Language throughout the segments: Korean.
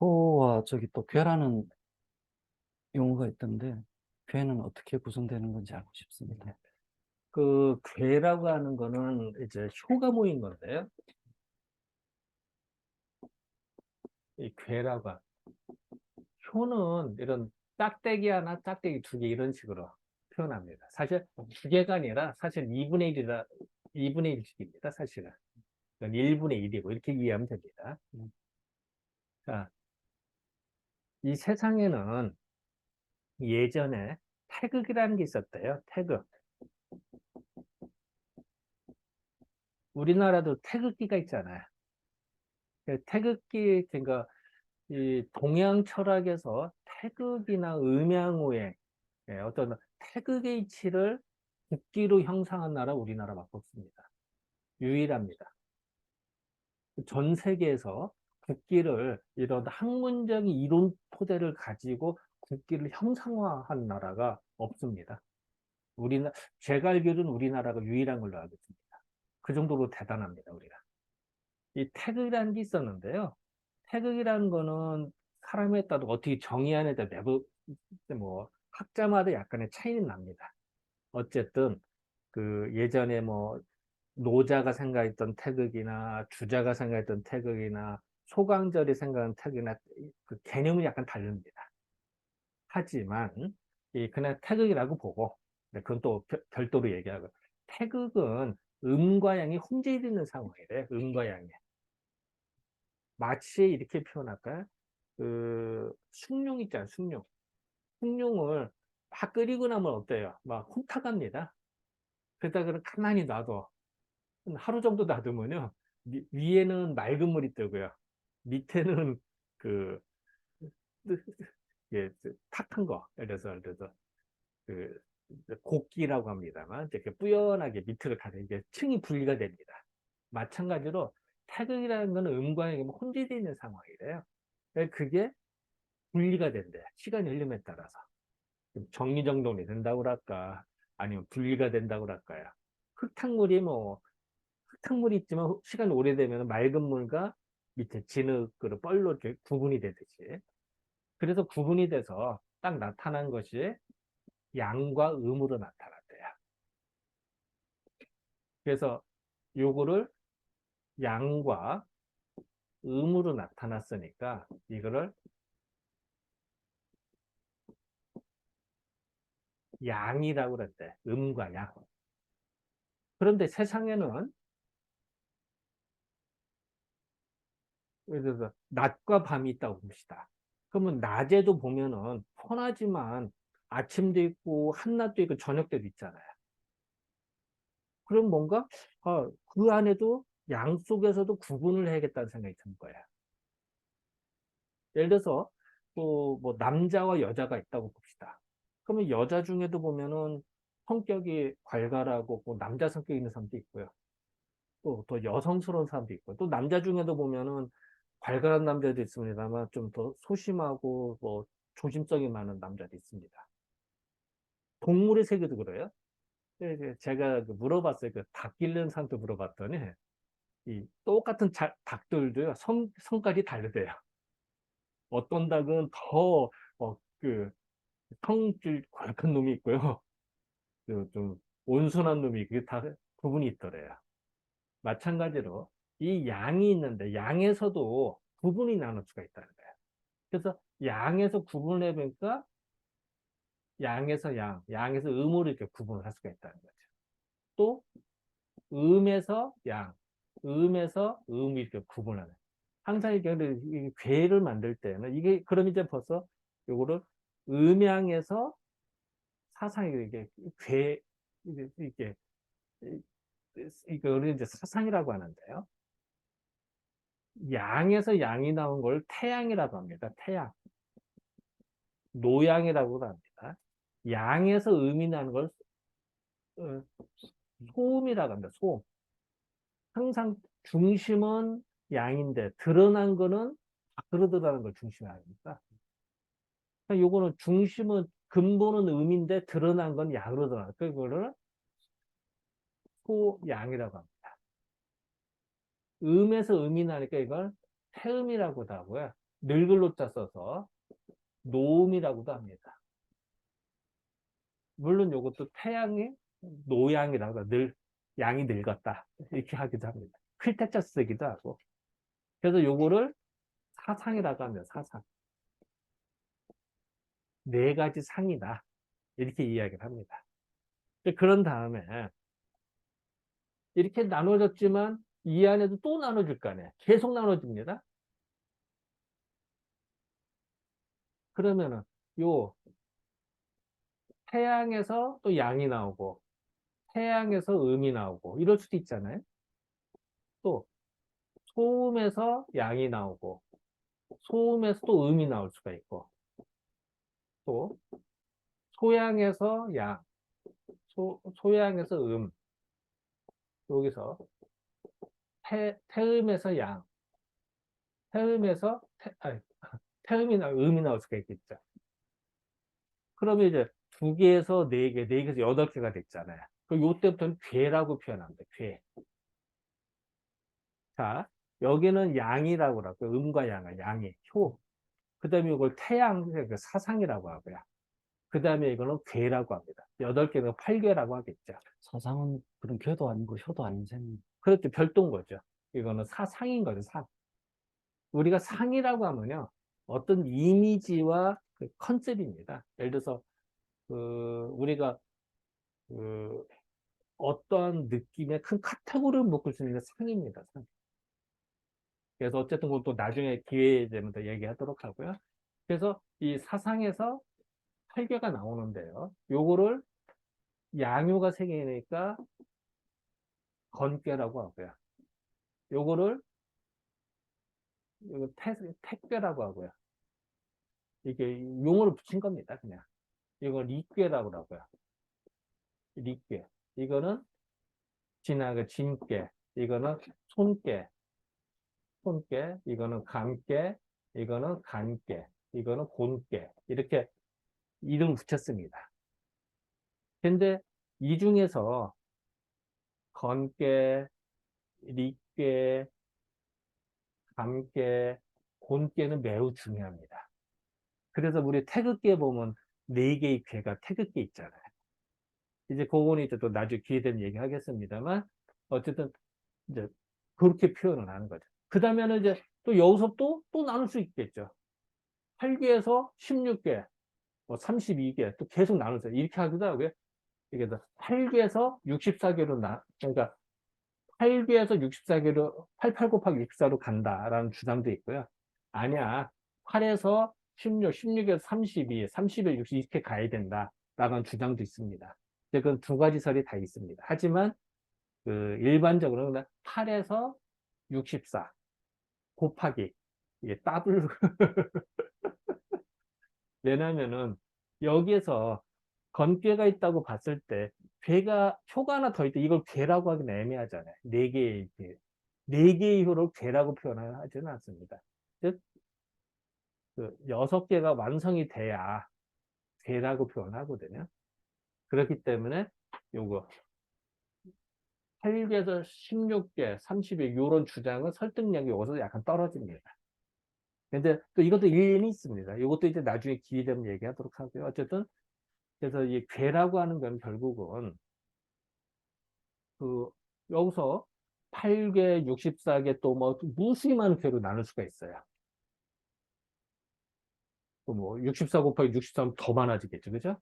소와 저기 또 괴라는 용어가 있던데 괴는 어떻게 구성되는 건지 알고 싶습니다. 그 괴라고 하는 거는 이제 효가 모인 건데요. 이 괴라고 효는 이런 짝대기 하나, 짝대기 두 개 이런 식으로 표현합니다. 사실 두 개가 아니라 사실 2분의 1이라 2분의 1씩입니다. 사실은. 그건 1분의 1이고 이렇게 이해하면 됩니다. 자, 이 세상에는 예전에 태극이라는 게 있었대요. 태극. 우리나라도 태극기가 있잖아요. 그 태극기, 그러니까 이 동양 철학에서 태극이나 음양오행, 어떤 태극의 이치를 국기로 형상한 나라 우리나라밖에 없습니다. 유일합니다. 전 세계에서 국기를 이런 학문적인 이론 토대를 가지고 국기를 형상화한 나라가 없습니다. 우리나 제가 알기로는 우리나라가 유일한 걸로 알고 있습니다. 그 정도로 대단합니다, 우리가. 이 태극이라는 게 있었는데요. 태극이라는 거는 사람에 따라 어떻게 정의하느냐에 따라 뭐 학자마다 약간의 차이는 납니다. 어쨌든 그 예전에 뭐 노자가 생각했던 태극이나 주자가 생각했던 태극이나 소강절이 생각한 태극이나 그 개념이 약간 다릅니다. 하지만 이 그냥 태극이라고 보고, 근데 그건 또 별도로 얘기하고, 태극은 음과 양이 혼재되어 있는 상황이래. 음과 양이 마치 이렇게 표현할까요? 그 숭늉 있잖아요. 숭늉. 숭늉을 막 끓이고 나면 어때요? 막 혼탁합니다. 그러다가 가만히 놔둬. 하루 정도 놔두면요. 위에는 맑은 물이 뜨고요. 밑에는 그 예, 탁한 거. 그래서 그 곡기라고 합니다만 이렇게 뿌연하게 밑으로 가는 게 층이 분리가 됩니다. 마찬가지로 태극이라는 것은 음과 양이 혼재되어 있는 상황이래요. 그게 분리가 된대. 시간이 흐름에 따라서. 정리정돈이 된다고 할까? 아니면 분리가 된다고 할까요? 흙탕물이 뭐, 흙탕물이 있지만 시간이 오래되면 맑은 물과 밑에 진흙으로 뻘로 이렇게 구분이 되듯이. 그래서 구분이 돼서 딱 나타난 것이 양과 음으로 나타났대요. 그래서 요거를 양과 음으로 나타났으니까 이거를 양이라고 그랬대. 음과 양. 그런데 세상에는 예를 들어서 낮과 밤이 있다고 봅시다. 그러면 낮에도 보면은 펀하지만 아침도 있고 한낮도 있고 저녁때도 있잖아요. 그럼 뭔가 그 안에도 양 속에서도 구분을 해야겠다는 생각이 든 거예요. 예를 들어서 뭐 남자와 여자가 있다고 봅시다. 그러면 여자 중에도 보면은 성격이 괄괄하고 뭐 남자 성격 있는 사람도 있고요. 또 여성스러운 사람도 있고 또 남자 중에도 보면은 괄괄한 남자도 있습니다만 좀 더 소심하고 뭐 조심성이 많은 남자도 있습니다. 동물의 세계도 그래요. 제가 물어봤어요. 그 닭 기르는 사람도 물어봤더니 이 똑같은 닭들도요 성깔이 다르대요. 어떤 닭은 더 그 성질 괄약한 놈이 있고요. 좀 온순한 놈이 그게 다 구분이 있더래요. 마찬가지로 이 양이 있는데 양에서도 구분이 나눌 수가 있다는 거예요. 그래서 양에서 구분해 보니까 양에서 양에서 음으로 이렇게 구분을 할 수가 있다는 거죠. 또 음에서 양, 음에서 음이 이렇게 구분하는. 항상 이게 괴를 만들 때는 이게 그럼 이제 벌써 요거를 음양에서 사상이 이게 괴 이게 이거를 이제 사상이라고 하는데요. 양에서 양이 나온 걸 태양이라고 합니다. 태양. 노양이라고 합니다. 양에서 음이 나는 걸 어, 소음이라고 합니다. 소음. 항상 중심은 양인데 드러난 거는 밖으로 드러나는 걸 중심이 아닙니까? 그러니까 요거는 중심은 근본은 음인데 드러난 건 양으로 드러나. 그거를 소양이라고 합니다. 음에서 음이 나니까 이걸 태음이라고도 하고요. 늙을 노자 써서 노음이라고도 합니다. 물론 이것도 태양의 노양이라고 양이 늙었다 이렇게 하기도 합니다. 필테자 쓰기도 하고. 그래서 요거를 사상이라고 하면 사상. 네 가지 상이다 이렇게 이야기를 합니다. 그런 다음에 이렇게 나눠졌지만 이 안에도 또 나눠질 거 아니에요. 계속 나눠집니다. 그러면은 요 태양에서 또 양이 나오고 태양에서 음이 나오고 이럴 수도 있잖아요. 또 소음에서 양이 나오고 소음에서 또 음이 나올 수가 있고 또 소양에서 양, 소양에서 여기서 태음에서 양, 태음에서 태음이나 음이 나올 수가 있겠죠. 그러면 이제 2개에서 4개, 4개에서 8개가 됐잖아요. 그럼 요때부터는 괴라고 표현합니다. 괴. 자, 여기는 양이라고 하고 음과 양이 효. 그 다음에 이걸 사상이라고 하고요. 그 다음에 이거는 괴라고 합니다. 8개는 8괴라고 하겠죠. 사상은 그런 괴도 아니고 효도 아닌 셈. 그렇죠. 별도인 거죠. 이거는 사상인 거죠. 상. 우리가 상이라고 하면요. 어떤 이미지와 그 컨셉입니다. 예를 들어서, 우리가, 어떠한 느낌의 큰 카테고리를 묶을 수 있는 상입니다. 상. 그래서 어쨌든 그것도 나중에 기회 되면 더 얘기하도록 하고요. 그래서 이 사상에서 8개가 나오는데요. 요거를 양요가 3개니까 건괴라고 하고요. 요거를 택괴라고 하고요. 이게 용어를 붙인 겁니다. 그냥. 이거 리괴라고 하고요. 리괴. 이거는 진괴. 이거는 손괴. 이거는 감괴. 이거는 간괴. 이거는 곤괴. 이렇게 이름 붙였습니다. 근데 이 중에서 건괴, 리괴, 감괴, 곤괴는 매우 중요합니다. 그래서 우리 태극기에 보면 4개의 괴가 태극기 있잖아요. 이제 그거는 이제 또 나중에 기회 되면 얘기하겠습니다만 어쨌든 이제 그렇게 표현을 하는 거죠. 그 다음에는 이제 또 여기서 또 나눌 수 있겠죠. 8개에서 16개, 뭐 32개 또 계속 나눌 수 있어요. 이렇게 하기도 하고요. 이게 8개에서 64개로 그러니까 8개에서 64개로 88 곱하기 64로 간다라는 주장도 있고요. 아니야. 8에서 16, 16에서 32, 30에 60 이렇게 가야 된다라는 주장도 있습니다. 그건 2가지 설이 다 있습니다. 하지만 일반적으로는 8에서 64 곱하기 이게 더블 왜냐면은 여기에서 건괴가 있다고 봤을 때 효가 하나 더 있다. 이걸 괴라고 하기는 애매하잖아요. 4개의 괴. 4개의 효를 괴라고 표현하지는 않습니다. 즉, 6개가 완성이 돼야 괴라고 표현하거든요. 그렇기 때문에 요거 8개에서 16개, 30개 이런 주장은 설득력이 여기서 약간 떨어집니다. 근데 또 이것도 일리는 있습니다. 이것도 이제 나중에 기회 되면 얘기하도록 하고요. 어쨌든 그래서 이 괴라고 하는 건 결국은 여기서 8개, 64개 또 뭐 무수히 많은 괴로 나눌 수가 있어요. 또 뭐 64 곱하기 63은 더 많아지겠죠. 그죠?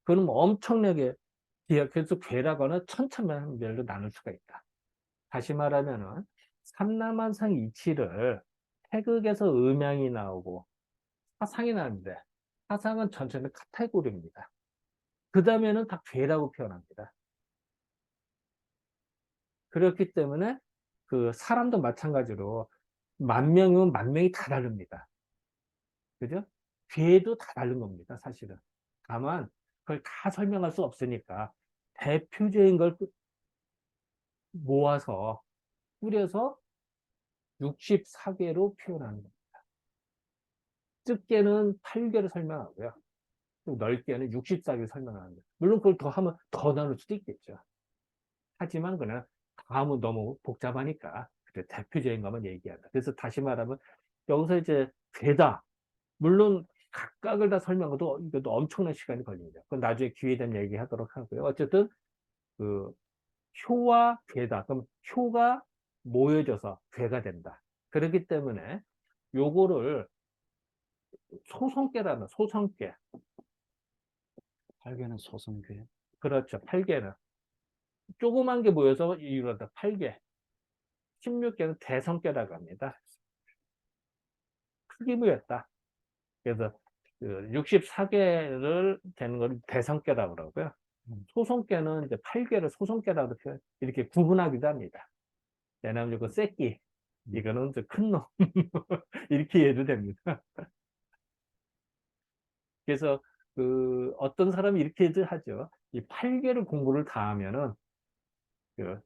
그건 뭐 엄청나게 그래서 괴라고 하는 천차만별로 나눌 수가 있다. 다시 말하면은 삼라만상 이치를 태극에서 음양이 나오고 사상이 나는데 사상은 전체는 카테고리입니다. 그 다음에는 다 괴라고 표현합니다. 그렇기 때문에 사람도 마찬가지로 10,000명이면 10,000명이 다 다릅니다. 그죠? 괴도 다 다른 겁니다, 사실은. 다만 그걸 다 설명할 수 없으니까 대표적인 걸 모아서 뿌려서 64개로 표현하는 겁니다. 적게는 8개를 설명하고요. 넓게는 64개를 설명하는 거예요. 물론 그걸 더 하면 더 나눌 수도 있겠죠. 하지만 그냥 다음은 너무 복잡하니까 대표적인 것만 얘기한다. 그래서 다시 말하면 여기서 이제 괴다. 물론 각각을 다 설명해도 이것도 엄청난 시간이 걸립니다. 그건 나중에 기회 되면 얘기하도록 하고요. 어쨌든 그 효와 괴다. 그럼 효가 모여져서 괴가 된다. 그렇기 때문에 요거를 소성괴라는 소성괴. 팔개는 소성괴. 그렇죠. 8개는. 조그만 게 모여서 이루어다. 8개. 16개는 대성괴라고 합니다. 크기 모였다. 그래서 64개를 되는 걸 대성괴라고 그러고요. 소성괴는 이제 8개를 소성괴라고 이렇게 구분하기도 합니다. 왜냐하면 이거 새끼, 이거는 이제 큰 놈. 이렇게 이해도 됩니다. 그래서 어떤 사람이 이렇게 하죠. 이 8개를 공부를 다 하면은 그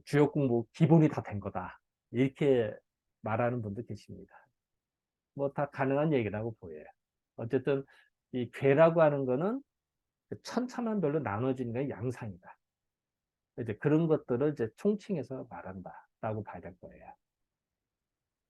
주요 공부 기본이 다 된 거다. 이렇게 말하는 분도 계십니다. 뭐 다 가능한 얘기라고 보여요. 어쨌든 이 괴라고 하는 거는 그 천차만별로 나눠지는 게 양상이다. 이제 그런 것들을 이제 총칭해서 말한다라고 봐야 될 거예요.